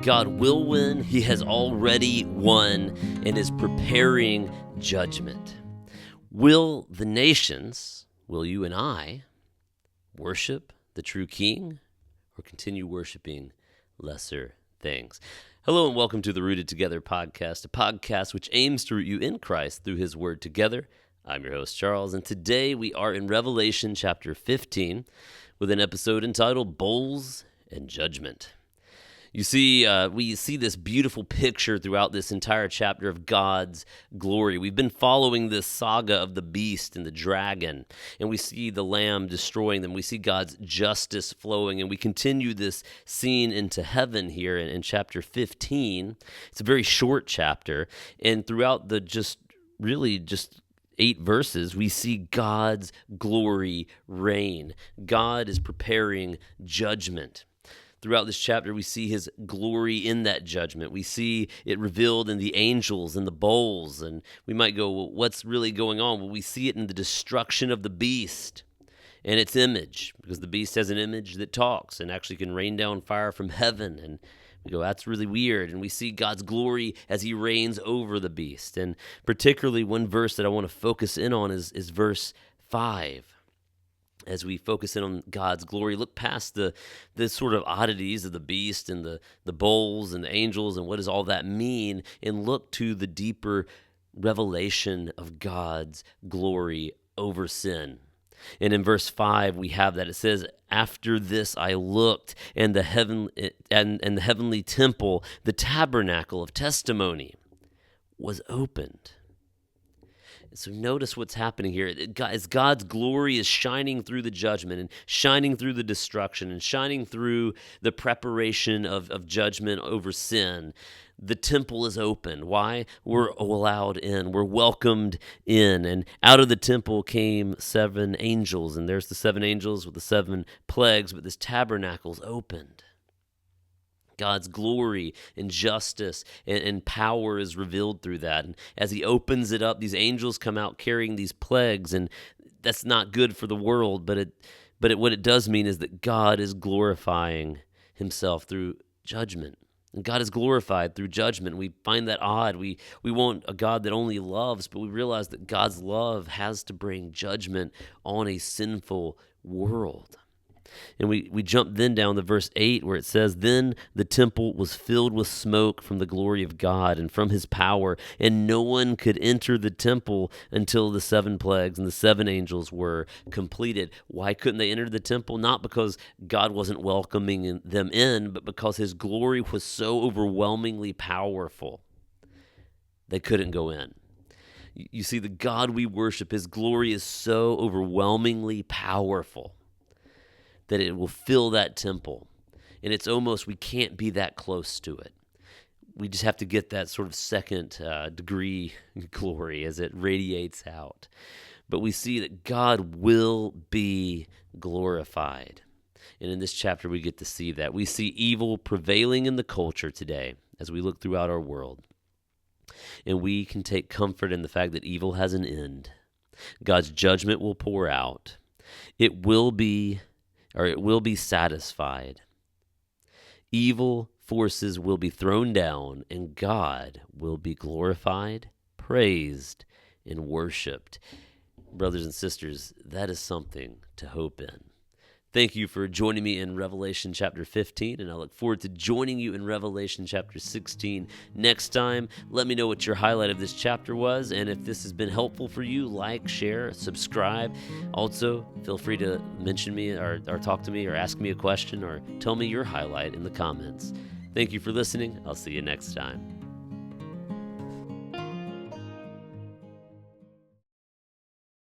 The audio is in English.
God will win. He has already won and is preparing judgment. Will the nations, will you and I, worship the true King or continue worshiping lesser things? Hello and welcome to the Rooted Together podcast, a podcast which aims to root you in Christ through his word together. I'm your host, Charles, and today we are in Revelation chapter 15 with an episode entitled Bowls and Judgment. You see, we see this beautiful picture throughout this entire chapter of God's glory. We've been following this saga of the beast and the dragon, and we see the lamb destroying them. We see God's justice flowing, and we continue this scene into heaven here in chapter 15. It's a very short chapter, and throughout the just 8 verses, we see God's glory reign. God is preparing judgment. Throughout this chapter, we see his glory in that judgment. We see it revealed in the angels and the bowls. And we might go, well, what's really going on? Well, we see it in the destruction of the beast and its image, because the beast has an image that talks and actually can rain down fire from heaven. And we go, that's really weird. And we see God's glory as he reigns over the beast. And particularly one verse that I want to focus in on is verse 5. As we focus in on God's glory, look past the sort of oddities of the beast and the bowls and the angels and what does all that mean, and look to the deeper revelation of God's glory over sin. And in verse 5, we have that. It says, "After this I looked, and the heavenly temple, the tabernacle of testimony, was opened." So notice what's happening here. As God's glory is shining through the judgment and shining through the destruction and shining through the preparation of judgment over sin, the temple is open. Why? We're allowed in. We're welcomed in. And out of the temple came 7 angels. And there's the 7 angels with the 7 plagues, but this tabernacle's opened. God's glory and justice and power is revealed through that. And as he opens it up, these angels come out carrying these plagues, and that's not good for the world, but what it does mean is that God is glorifying himself through judgment. And God is glorified through judgment. We find that odd. We want a God that only loves, but we realize that God's love has to bring judgment on a sinful world. And we jump then down to verse 8 where it says, "Then the temple was filled with smoke from the glory of God and from his power, and no one could enter the temple until the 7 plagues and the 7 angels were completed." Why couldn't they enter the temple? Not because God wasn't welcoming them in, but because his glory was so overwhelmingly powerful. They couldn't go in. You see, the God we worship, his glory is so overwhelmingly powerful that it will fill that temple. And it's almost, we can't be that close to it. We just have to get that sort of second degree glory as it radiates out. But we see that God will be glorified. And in this chapter, we get to see that. We see evil prevailing in the culture today as we look throughout our world. And we can take comfort in the fact that evil has an end. God's judgment will pour out. It will be satisfied. Evil forces will be thrown down, and God will be glorified, praised, and worshiped. Brothers and sisters, that is something to hope in. Thank you for joining me in Revelation chapter 15, and I look forward to joining you in Revelation chapter 16 next time. Let me know what your highlight of this chapter was, and if this has been helpful for you, like, share, subscribe. Also, feel free to mention me or talk to me or ask me a question or tell me your highlight in the comments. Thank you for listening. I'll see you next time.